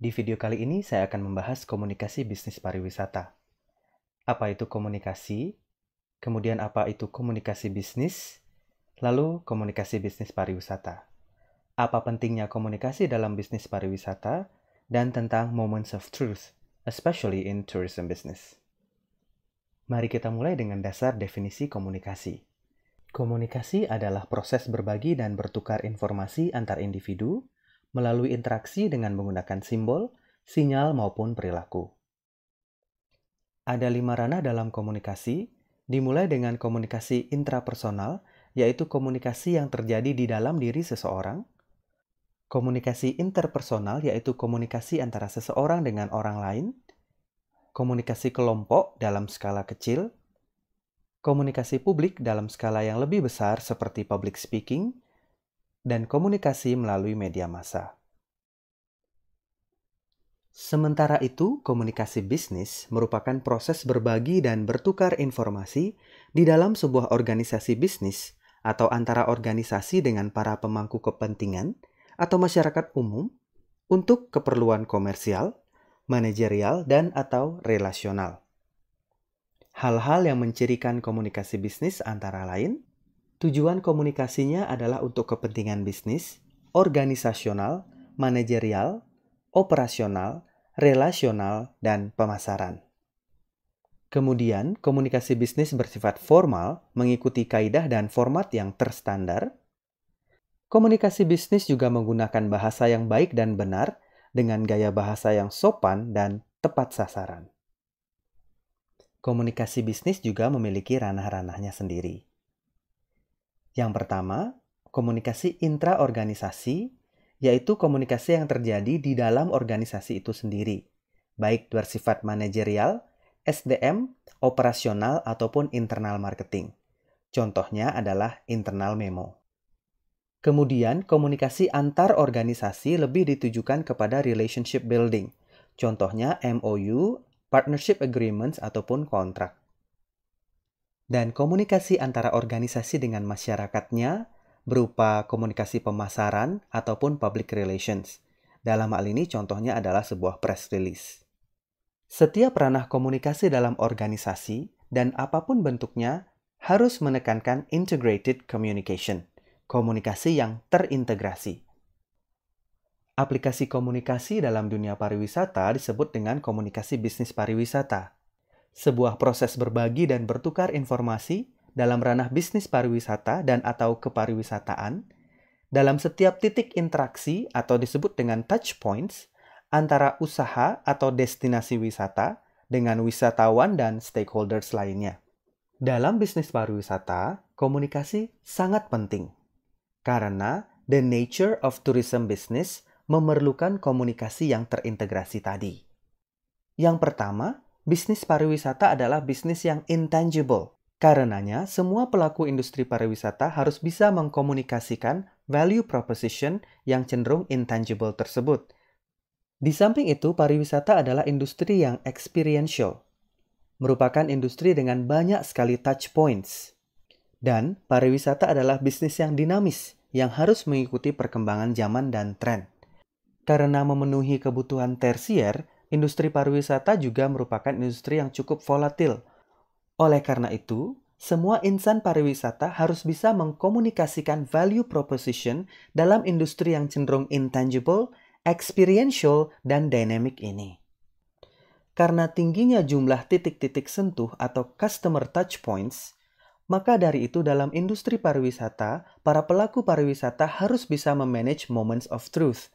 Di video kali ini saya akan membahas komunikasi bisnis pariwisata. Apa itu komunikasi? Kemudian apa itu komunikasi bisnis? Lalu komunikasi bisnis pariwisata. Apa pentingnya komunikasi dalam bisnis pariwisata? Dan tentang moments of truth, especially in tourism business. Mari kita mulai dengan dasar definisi komunikasi. Komunikasi adalah proses berbagi dan bertukar informasi antar individu melalui interaksi dengan menggunakan simbol, sinyal, maupun perilaku. Ada 5 ranah dalam komunikasi, dimulai dengan komunikasi intrapersonal, yaitu komunikasi yang terjadi di dalam diri seseorang, komunikasi interpersonal, yaitu komunikasi antara seseorang dengan orang lain, komunikasi kelompok dalam skala kecil, komunikasi publik dalam skala yang lebih besar seperti public speaking, dan komunikasi melalui media massa. Sementara itu, komunikasi bisnis merupakan proses berbagi dan bertukar informasi di dalam sebuah organisasi bisnis atau antara organisasi dengan para pemangku kepentingan atau masyarakat umum untuk keperluan komersial, manajerial, dan atau relasional. Hal-hal yang mencirikan komunikasi bisnis antara lain, tujuan komunikasinya adalah untuk kepentingan bisnis, organisasional, manajerial, operasional, relasional, dan pemasaran. Kemudian, komunikasi bisnis bersifat formal, mengikuti kaidah dan format yang terstandar. Komunikasi bisnis juga menggunakan bahasa yang baik dan benar dengan gaya bahasa yang sopan dan tepat sasaran. Komunikasi bisnis juga memiliki ranah-ranahnya sendiri. Yang pertama, komunikasi intraorganisasi, yaitu komunikasi yang terjadi di dalam organisasi itu sendiri, baik bersifat manajerial, SDM, operasional, ataupun internal marketing. Contohnya adalah internal memo. Kemudian, komunikasi antar organisasi lebih ditujukan kepada relationship building. Contohnya MOU, partnership agreements, ataupun kontrak. Dan komunikasi antara organisasi dengan masyarakatnya berupa komunikasi pemasaran ataupun public relations. Dalam hal ini contohnya adalah sebuah press release. Setiap ranah komunikasi dalam organisasi dan apapun bentuknya harus menekankan integrated communication, komunikasi yang terintegrasi. Aplikasi komunikasi dalam dunia pariwisata disebut dengan komunikasi bisnis pariwisata. Sebuah proses berbagi dan bertukar informasi dalam ranah bisnis pariwisata dan atau kepariwisataan dalam setiap titik interaksi atau disebut dengan touch points antara usaha atau destinasi wisata dengan wisatawan dan stakeholders lainnya. Dalam bisnis pariwisata, komunikasi sangat penting karena the nature of tourism business memerlukan komunikasi yang terintegrasi tadi. Yang pertama, bisnis pariwisata adalah bisnis yang intangible. Karenanya, semua pelaku industri pariwisata harus bisa mengkomunikasikan value proposition yang cenderung intangible tersebut. Di samping itu, pariwisata adalah industri yang experiential, merupakan industri dengan banyak sekali touch points. Dan pariwisata adalah bisnis yang dinamis, yang harus mengikuti perkembangan zaman dan tren. Karena memenuhi kebutuhan tersier, industri pariwisata juga merupakan industri yang cukup volatil. Oleh karena itu, semua insan pariwisata harus bisa mengkomunikasikan value proposition dalam industri yang cenderung intangible, experiential, dan dynamic ini. Karena tingginya jumlah titik-titik sentuh atau customer touch points, maka dari itu dalam industri pariwisata, para pelaku pariwisata harus bisa memanage moments of truth.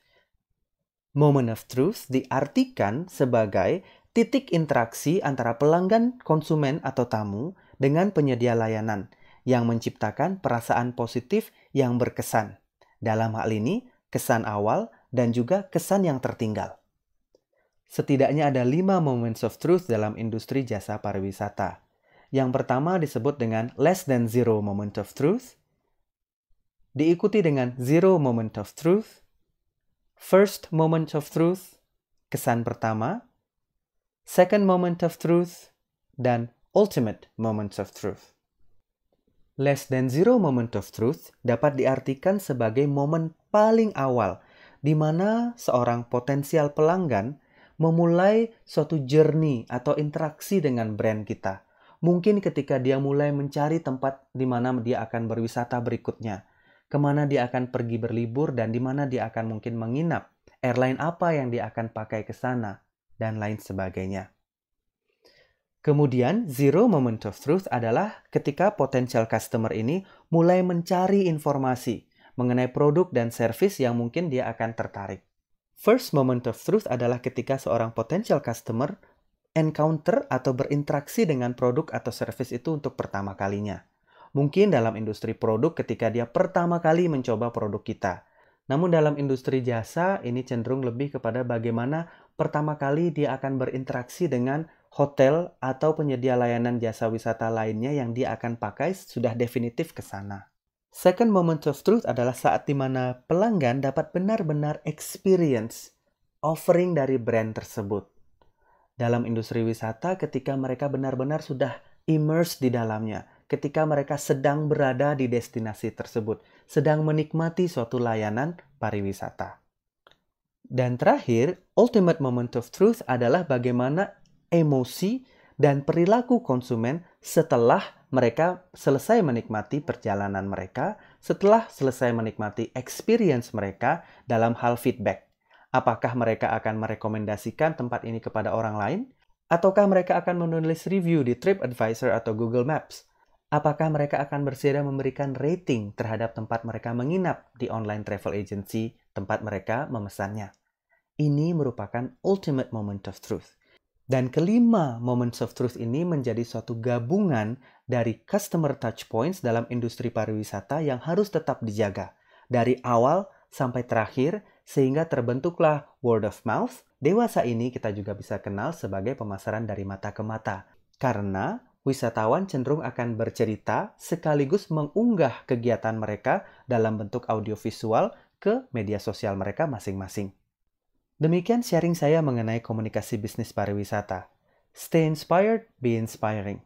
Moment of truth diartikan sebagai titik interaksi antara pelanggan, konsumen, atau tamu dengan penyedia layanan yang menciptakan perasaan positif yang berkesan. Dalam hal ini, kesan awal dan juga kesan yang tertinggal. Setidaknya ada 5 moments of truth dalam industri jasa pariwisata. Yang pertama disebut dengan less than zero moment of truth, diikuti dengan zero moment of truth, first moment of truth, kesan pertama, second moment of truth, dan ultimate moment of truth. Less than zero moment of truth dapat diartikan sebagai momen paling awal di mana seorang potensial pelanggan memulai suatu journey atau interaksi dengan brand kita. Mungkin ketika dia mulai mencari tempat di mana dia akan berwisata berikutnya, kemana dia akan pergi berlibur, dan di mana dia akan mungkin menginap, airline apa yang dia akan pakai ke sana, dan lain sebagainya. Kemudian, zero moment of truth adalah ketika potensial customer ini mulai mencari informasi mengenai produk dan service yang mungkin dia akan tertarik. First moment of truth adalah ketika seorang potential customer encounter atau berinteraksi dengan produk atau service itu untuk pertama kalinya. Mungkin dalam industri produk ketika dia pertama kali mencoba produk kita. Namun dalam industri jasa ini cenderung lebih kepada bagaimana pertama kali dia akan berinteraksi dengan hotel atau penyedia layanan jasa wisata lainnya yang dia akan pakai sudah definitif ke sana. Second moment of truth adalah saat di mana pelanggan dapat benar-benar experience offering dari brand tersebut. Dalam industri wisata ketika mereka benar-benar sudah immerse di dalamnya, ketika mereka sedang berada di destinasi tersebut, sedang menikmati suatu layanan pariwisata. Dan terakhir, ultimate moment of truth adalah bagaimana emosi dan perilaku konsumen setelah mereka selesai menikmati perjalanan mereka, setelah selesai menikmati experience mereka dalam hal feedback. Apakah mereka akan merekomendasikan tempat ini kepada orang lain? Ataukah mereka akan menulis review di TripAdvisor atau Google Maps? Apakah mereka akan bersedia memberikan rating terhadap tempat mereka menginap di online travel agency tempat mereka memesannya? Ini merupakan ultimate moment of truth. Dan kelima moments of truth ini menjadi suatu gabungan dari customer touch points dalam industri pariwisata yang harus tetap dijaga. Dari awal sampai terakhir, sehingga terbentuklah word of mouth. Dewasa ini kita juga bisa kenal sebagai pemasaran dari mata ke mata. Karena wisatawan cenderung akan bercerita sekaligus mengunggah kegiatan mereka dalam bentuk audiovisual ke media sosial mereka masing-masing. Demikian sharing saya mengenai komunikasi bisnis pariwisata. Stay inspired, be inspiring.